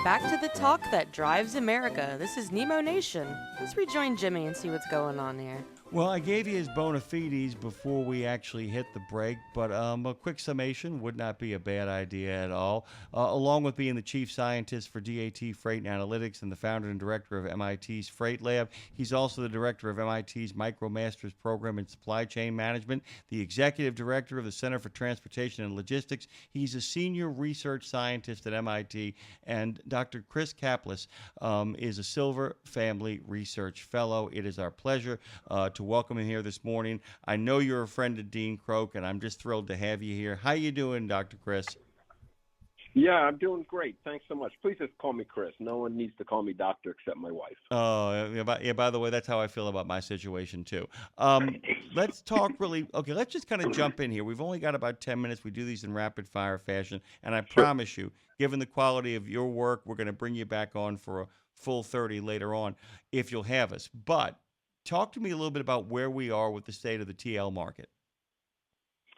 Back to the talk that drives America. This is Nemo Nation. Let's rejoin Jimmy and see what's going on here. Well, I gave you his bona fides before we actually hit the break, but a quick summation would not be a bad idea at all. Along with being the chief scientist for DAT Freight and Analytics and the founder and director of MIT's FreightLab, he's also the director of MIT's MicroMasters program in supply chain management, the executive director of the Center for Transportation and Logistics. He's a senior research scientist at MIT, and Dr. Chris Caplice is a Silver Family Research Fellow. It is our pleasure to welcome him here this morning. I know you're a friend of Dean Croak, and I'm just thrilled to have you here. How you doing, Dr. Chris? Yeah, I'm doing great. Thanks so much. Please just call me Chris. No one needs to call me doctor except my wife. Oh, yeah, by the way, that's how I feel about my situation, too. Let's talk okay, let's just kind of jump in here. We've only got about 10 minutes. We do these in rapid-fire fashion, and I promise you, given the quality of your work, we're going to bring you back on for a full 30 later on, if you'll have us. But talk to me a little bit about where we are with the state of the TL market.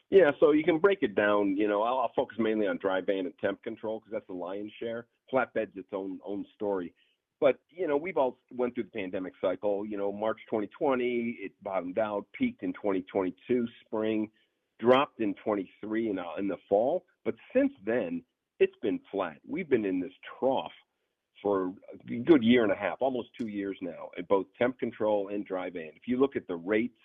Yeah, so you can break it down. I'll focus mainly on dry van and temp control because that's the lion's share. Flatbed's its own story. But, we've all went through the pandemic cycle. March 2020, it bottomed out, peaked in 2022 spring, dropped in 23 in the fall. But since then, it's been flat. We've been in this trough for a good year and a half, almost 2 years now, at both temp control and dry van. If you look at the rates,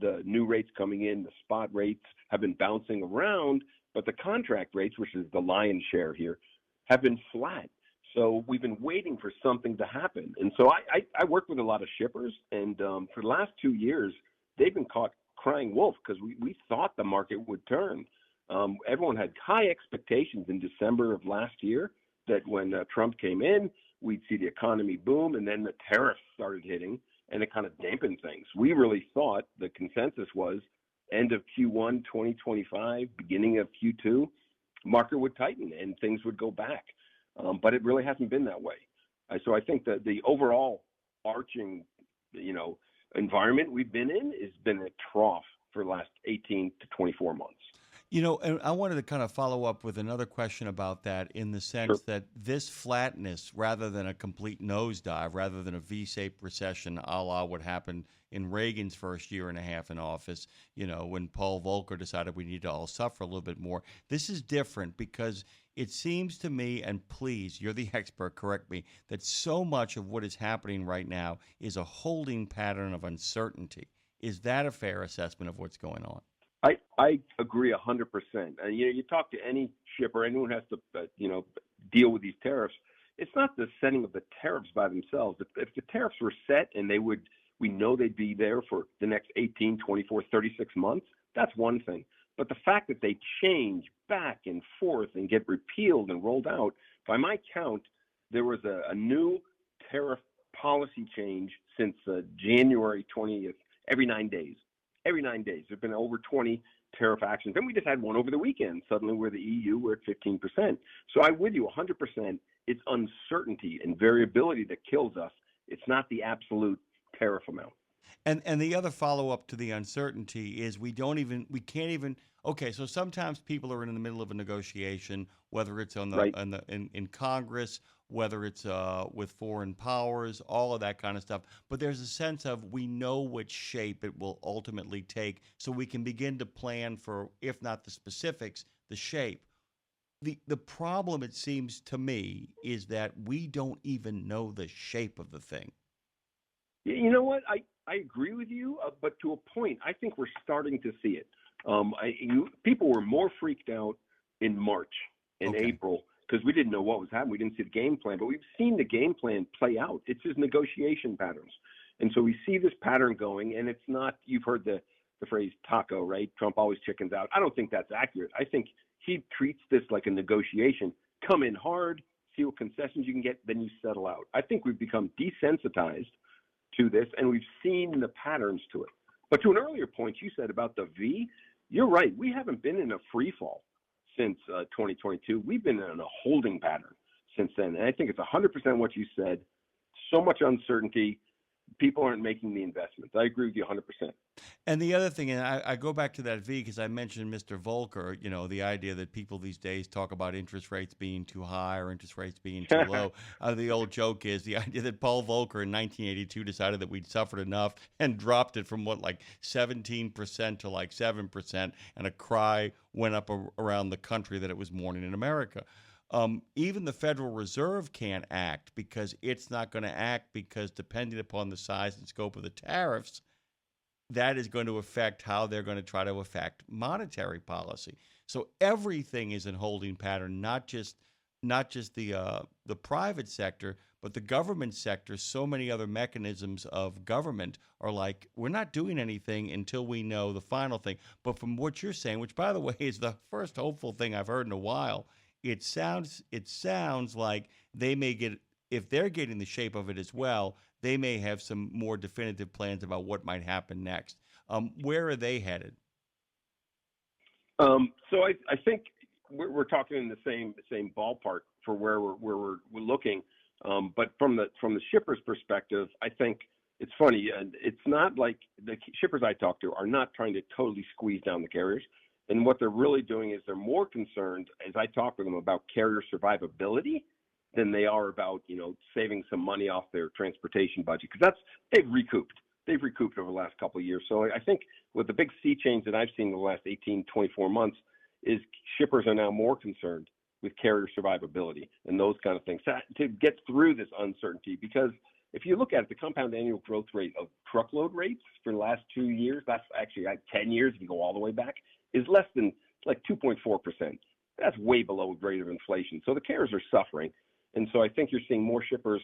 the new rates coming in, the spot rates have been bouncing around, but the contract rates, which is the lion's share here, have been flat. So we've been waiting for something to happen. And so I work with a lot of shippers, and for the last 2 years, they've been caught crying wolf because we thought the market would turn. Everyone had high expectations in December of last year that when Trump came in, we'd see the economy boom, and then the tariffs started hitting, and it kind of dampened things. We really thought the consensus was end of Q1 2025, beginning of Q2, market would tighten and things would go back. But it really hasn't been that way. So I think that the overall arching, environment we've been in has been a trough for the last 18 to 24 months. And I wanted to kind of follow up with another question about that in the sense that this flatness, rather than a complete nosedive, rather than a V-shaped recession, a la what happened in Reagan's first year and a half in office, when Paul Volcker decided we need to all suffer a little bit more. This is different because it seems to me, and please, you're the expert, correct me, that so much of what is happening right now is a holding pattern of uncertainty. Is that a fair assessment of what's going on? I agree 100%. And you talk to any shipper, anyone who has to deal with these tariffs. It's not the setting of the tariffs by themselves. If the tariffs were set and we know they'd be there for the next 18, 24, 36 months, that's one thing. But the fact that they change back and forth and get repealed and rolled out, by my count, there was a new tariff policy change since January 20th, every 9 days. Every 9 days. There have been over 20 tariff actions. Then we just had one over the weekend. Suddenly we're the EU, we're at 15%. So I'm with you 100%. It's uncertainty and variability that kills us. It's not the absolute tariff amount. And the other follow-up to the uncertainty is okay, so sometimes people are in the middle of a negotiation, whether it's in Congress, whether it's with foreign powers, all of that kind of stuff. But there's a sense of we know which shape it will ultimately take, so we can begin to plan for, if not the specifics, the shape. The problem, it seems to me, is that we don't even know the shape of the thing. You know what? I agree with you, but to a point, I think we're starting to see it. People were more freaked out in March and April because we didn't know what was happening. We didn't see the game plan, but we've seen the game plan play out. It's just negotiation patterns. And so we see this pattern going, and it's not, you've heard the phrase taco, right? Trump always chickens out. I don't think that's accurate. I think he treats this like a negotiation. Come in hard, see what concessions you can get, then you settle out. I think we've become desensitized to this, and we've seen the patterns to it. But to an earlier point you said about the V, you're right. We haven't been in a free fall since 2022. We've been in a holding pattern since then. And I think it's 100% what you said. So much uncertainty. people aren't making the investments. I agree with you 100%. And the other thing, and I go back to that V because I mentioned Mr. Volcker, the idea that people these days talk about interest rates being too high or interest rates being too low. The old joke is the idea that Paul Volcker in 1982 decided that we'd suffered enough and dropped it from like 17% to like 7%, and a cry went up around the country that it was morning in America. Even the Federal Reserve can't act because it's not going to act because depending upon the size and scope of the tariffs, that is going to affect how they're going to try to affect monetary policy. So everything is in holding pattern, not just the private sector, but the government sector. So many other mechanisms of government are like, we're not doing anything until we know the final thing. But from what you're saying, which by the way is the first hopeful thing I've heard in a while, it sounds like they may get, if they're getting the shape of it as well, they may have some more definitive plans about what might happen next. Where are they headed? So I think we're talking in the same ballpark for where we're looking. But from the shipper's perspective, I think it's funny. It's not like the shippers I talk to are not trying to totally squeeze down the carriers. And what they're really doing is they're more concerned, as I talk with them, about carrier survivability than they are about, saving some money off their transportation budget. Because they've recouped over the last couple of years. So I think with the big sea change that I've seen in the last 18, 24 months is shippers are now more concerned with carrier survivability and those kind of things to get through this uncertainty. Because if you look at it, the compound annual growth rate of truckload rates for the last 2 years, that's actually like 10 years if you go all the way back, is less than like 2.4%. That's way below the rate of inflation. So the carriers are suffering. And so I think you're seeing more shippers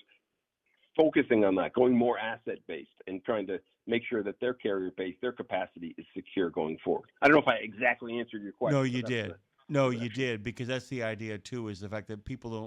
focusing on that, going more asset-based and trying to make sure that their carrier base, their capacity is secure going forward. I don't know if I exactly answered your question. No, you did. No, you did, because that's the idea too, is the fact that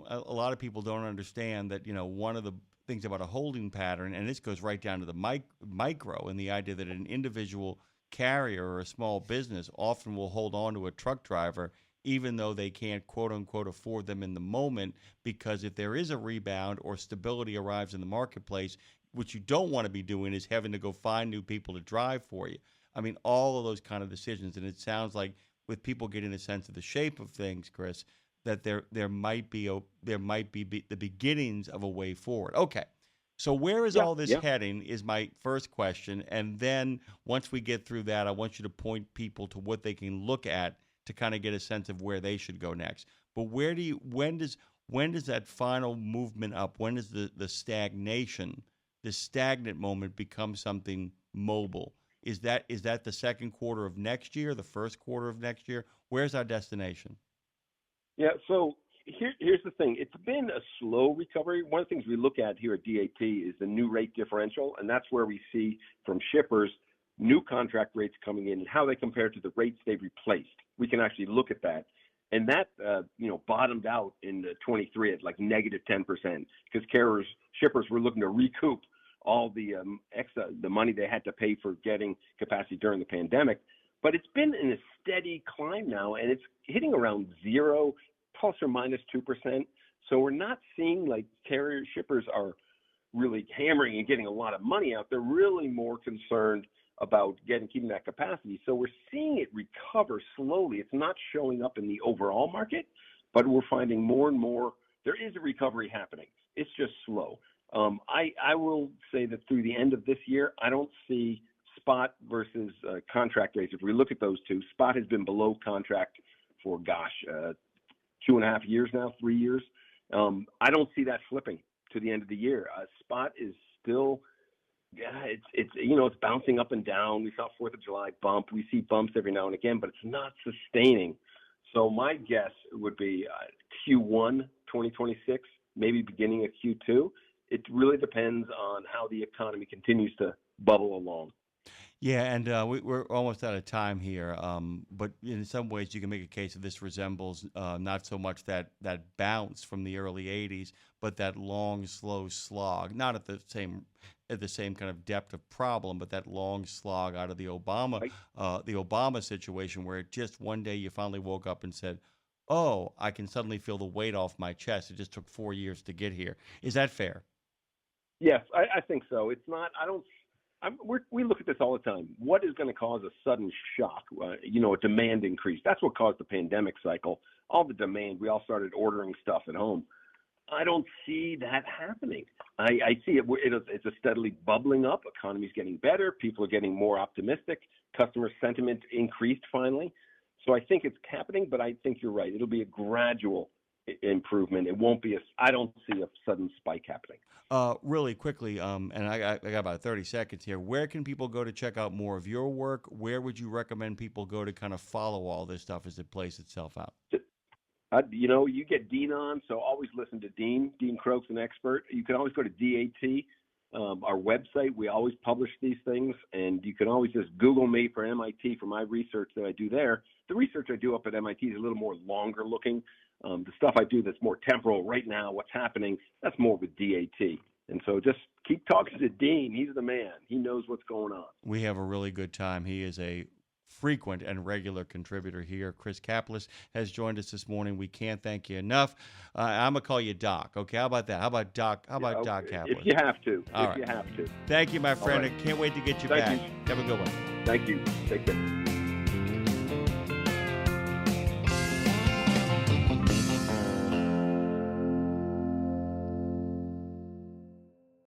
a lot of people don't understand that, one of the things about a holding pattern, and this goes right down to the micro, and the idea that an individual carrier or a small business often will hold on to a truck driver even though they can't, quote unquote, afford them in the moment, because if there is a rebound or stability arrives in the marketplace, what you don't want to be doing is having to go find new people to drive for you. I mean, all of those kind of decisions. And it sounds like with people getting a sense of the shape of things, Chris, that there might be the beginnings of a way forward. Okay. So where is all this heading is my first question. And then once we get through that, I want you to point people to what they can look at to kind of get a sense of where they should go next. But when does that final movement up? When does the stagnation, the stagnant moment become something mobile? Is that the second quarter of next year, the first quarter of next year? Where's our destination? Yeah, so here's the thing. It's been a slow recovery. One of the things we look at here at DAT is the new rate differential, and that's where we see from shippers new contract rates coming in and how they compare to the rates they've replaced. We can actually look at that. And that, bottomed out in 23 at like negative 10% because shippers were looking to recoup all the the money they had to pay for getting capacity during the pandemic. But it's been in a steady climb now, and it's hitting around 0 plus or minus 2%. So we're not seeing like shippers are really hammering and getting a lot of money out. They're really more concerned about keeping that capacity. So we're seeing it recover slowly. It's not showing up in the overall market, but we're finding more and more there is a recovery happening. It's just slow. I will say that through the end of this year, I don't see spot versus contract rates. If we look at those two, spot has been below contract for 2.5 years now, 3 years. I don't see that flipping to the end of the year. Spot is still, it's bouncing up and down. We saw 4th of July bump. We see bumps every now and again, but it's not sustaining. So my guess would be Q1 2026, maybe beginning of Q2. It really depends on how the economy continues to bubble along. Yeah, and we're almost out of time here. But in some ways, you can make a case that this resembles not so much that bounce from the early '80s, but that long, slow slog. Not at the same kind of depth of problem, but that long slog out of the Obama situation, where it just one day you finally woke up and said, "Oh, I can suddenly feel the weight off my chest. It just took 4 years to get here." Is that fair? Yes, I think so. It's not. I don't. We look at this all the time. What is going to cause a sudden shock? A demand increase. That's what caused the pandemic cycle. All the demand. We all started ordering stuff at home. I don't see that happening. I see it's a steadily bubbling up. Economy's getting better. People are getting more optimistic. Customer sentiment increased finally. So I think it's happening, but I think you're right. It'll be a gradual improvement. It won't be I don't see a sudden spike happening. Really quickly, and I got about 30 seconds here. Where can people go to check out more of your work? Where would you recommend people go to kind of follow all this stuff as it plays itself out? You get Dean on, so always listen to Dean. Dean Croak's an expert. You can always go to DAT, our website. We always publish these things, and you can always just Google me for MIT for my research that I do there. The research I do up at MIT is a little more longer looking. The stuff I do that's more temporal right now, what's happening, that's more with DAT. And so just keep talking to Dean. He's the man. He knows what's going on. We have a really good time. He is a frequent and regular contributor here. Chris Caplice has joined us this morning. We can't thank you enough. I'm gonna call you Doc. Okay, how about that? How about Doc? How about Doc Caplice? If you have to. You have to. Thank you, my friend. I can't wait to get you back. You. Have a good one. Thank you. Take care.